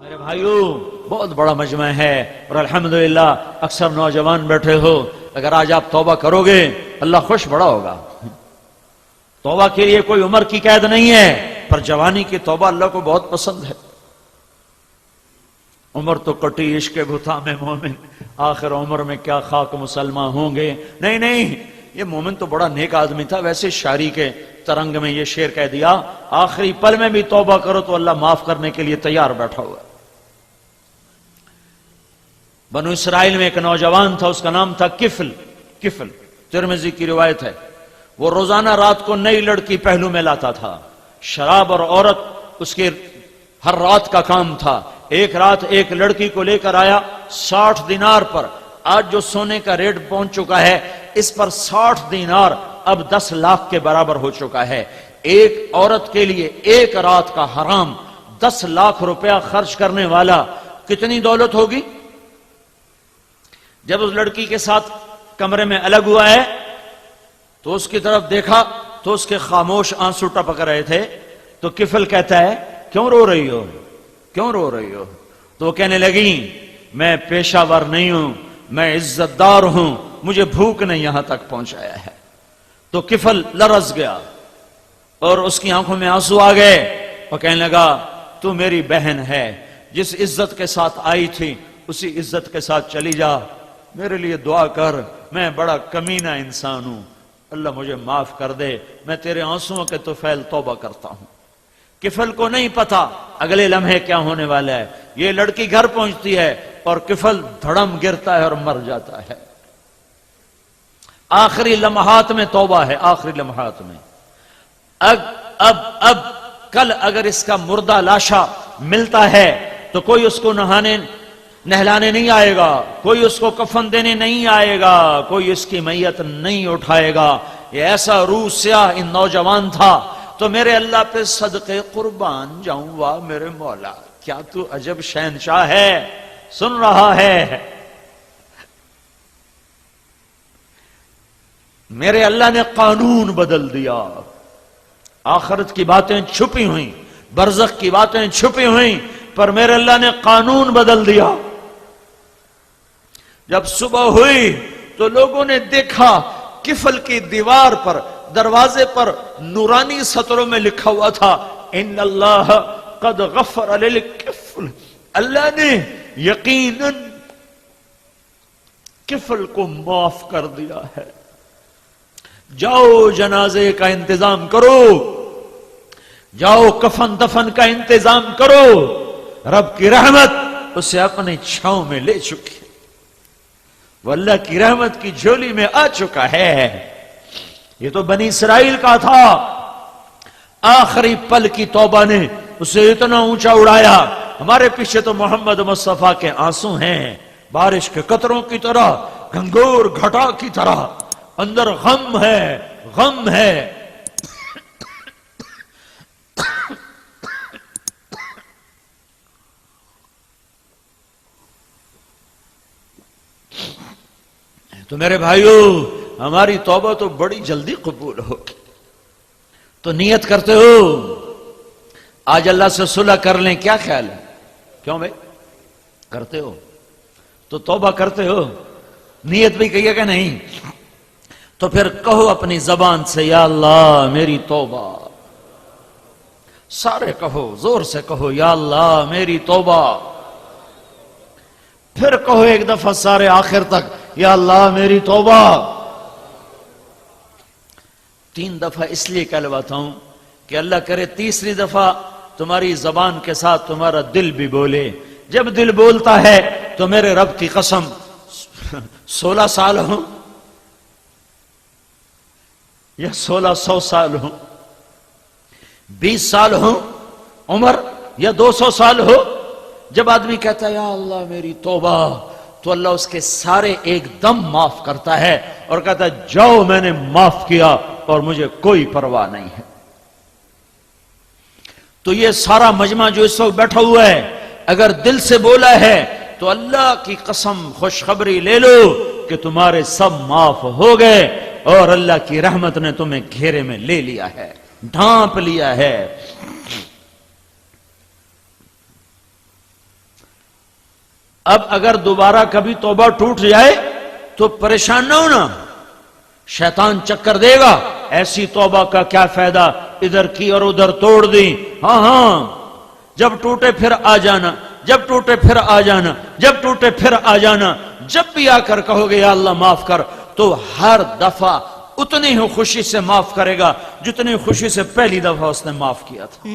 میرے بھائیوں بہت بڑا مجمع ہے اور الحمدللہ اکثر نوجوان بیٹھے ہو. اگر آج آپ توبہ کرو گے اللہ خوش بڑا ہوگا. توبہ کے لیے کوئی عمر کی قید نہیں ہے، پر جوانی کی توبہ اللہ کو بہت پسند ہے. عمر تو کٹی عشق بھتا میں مومن، آخر عمر میں کیا خاک مسلمان ہوں گے. نہیں، یہ مومن تو بڑا نیک آدمی تھا. ویسے شاعری کے ترنگ میں یہ شعر کہہ دیا، آخری پل میں بھی توبہ کرو تو اللہ معاف کرنے کے لیے تیار بیٹھا ہوا ہے. بنو اسرائیل میں ایک نوجوان تھا، اس کا نام تھا کفل، ترمذی کی روایت ہے. وہ روزانہ رات کو نئی لڑکی پہلو میں لاتا تھا. شراب اور عورت اس کے ہر رات کا کام تھا. ایک رات ایک لڑکی کو لے کر آیا 60 دینار پر. آج جو سونے کا ریٹ پہنچ چکا ہے اس پر 60 دینار اب 10 لاکھ کے برابر ہو چکا ہے. ایک عورت کے لیے ایک رات کا حرام 10 لاکھ روپیہ خرچ کرنے والا کتنی دولت ہوگی. جب اس لڑکی کے ساتھ کمرے میں الگ ہوا ہے تو اس کی طرف دیکھا تو اس کے خاموش آنسو ٹپک رہے تھے. تو کفل کہتا ہے کیوں رو رہی ہو؟ تو وہ کہنے لگی میں پیشہ ور نہیں ہوں، میں عزت دار ہوں، مجھے بھوک نے یہاں تک پہنچایا ہے. تو کفل لرز گیا اور اس کی آنکھوں میں آنسو آ گئے اور کہنے لگا تو میری بہن ہے، جس عزت کے ساتھ آئی تھی اسی عزت کے ساتھ چلی جا. میرے لیے دعا کر، میں بڑا کمینہ انسان ہوں، اللہ مجھے معاف کر دے، میں تیرے آنسوؤں کے طفیل توبہ کرتا ہوں. کفل کو نہیں پتا اگلے لمحے کیا ہونے والا ہے. یہ لڑکی گھر پہنچتی ہے اور کفل دھڑم گرتا ہے اور مر جاتا ہے. آخری لمحات میں توبہ ہے، آخری لمحات میں. اب کل اگر اس کا مردہ لاشا ملتا ہے تو کوئی اس کو نہلانے نہیں آئے گا، کوئی اس کو کفن دینے نہیں آئے گا، کوئی اس کی میت نہیں اٹھائے گا. یہ ایسا روح سیاہ ان نوجوان تھا. تو میرے اللہ پہ صدقے قربان جاؤں، واہ میرے مولا کیا تو عجب شہنشاہ ہے. سن رہا ہے؟ میرے اللہ نے قانون بدل دیا. آخرت کی باتیں چھپی ہوئیں، برزخ کی باتیں چھپی ہوئیں، پر میرے اللہ نے قانون بدل دیا. جب صبح ہوئی تو لوگوں نے دیکھا کفل کی دیوار پر، دروازے پر نورانی سطروں میں لکھا ہوا تھا ان اللہ قد غفر للکفل. اللہ نے یقیناً کفل کو معاف کر دیا ہے. جاؤ جنازے کا انتظام کرو، جاؤ کفن دفن کا انتظام کرو. رب کی رحمت اسے اپنے چھاؤں میں لے چکی، وہ اللہ کی رحمت کی جھولی میں آ چکا ہے. یہ تو بنی اسرائیل کا تھا، آخری پل کی توبہ نے اسے اتنا اونچا اڑایا. ہمارے پیچھے تو محمد مصطفیٰ کے آنسو ہیں، بارش کے قطروں کی طرح، گھنگور گھٹا کی طرح. اندر غم ہے. تو میرے بھائیو ہماری توبہ تو بڑی جلدی قبول ہوگی. تو نیت کرتے ہو آج اللہ سے صلح کر لیں، کیا خیال ہے؟ کیوں بھائی کرتے ہو تو توبہ کرتے ہو، نیت بھی کہیے کہ نہیں؟ تو پھر کہو اپنی زبان سے یا اللہ میری توبہ. سارے کہو، زور سے کہو یا اللہ میری توبہ. پھر کہو ایک دفعہ سارے آخر تک یا اللہ میری توبہ. 3 دفعہ اس لیے کہلواتا ہوں کہ اللہ کرے تیسری دفعہ تمہاری زبان کے ساتھ تمہارا دل بھی بولے. جب دل بولتا ہے تو میرے رب کی قسم 16 سال ہوں یا 1600 سال ہوں، 20 سال ہوں عمر یا 200 سال ہو، جب آدمی کہتا ہے یا اللہ میری توبہ تو اللہ اس کے سارے ایک دم معاف کرتا ہے اور کہتا ہے جاؤ میں نے معاف کیا اور مجھے کوئی پرواہ نہیں ہے. تو یہ سارا مجمع جو اس وقت بیٹھا ہوا ہے اگر دل سے بولا ہے تو اللہ کی قسم خوشخبری لے لو کہ تمہارے سب معاف ہو گئے اور اللہ کی رحمت نے تمہیں گھیرے میں لے لیا ہے، ڈھانپ لیا ہے. اب اگر دوبارہ کبھی توبہ ٹوٹ جائے تو پریشان نہ ہونا، شیطان چکر دے گا، ایسی توبہ کا کیا فائدہ، ادھر کی اور ادھر توڑ دی، ہاں جب ٹوٹے پھر آ جانا، جب ٹوٹے پھر آ جانا، جب ٹوٹے پھر آ جانا۔ جب بھی آ کر کہو گے یا اللہ معاف کر، تو ہر دفعہ اتنی ہی خوشی سے معاف کرے گا جتنی خوشی سے پہلی دفعہ اس نے معاف کیا تھا۔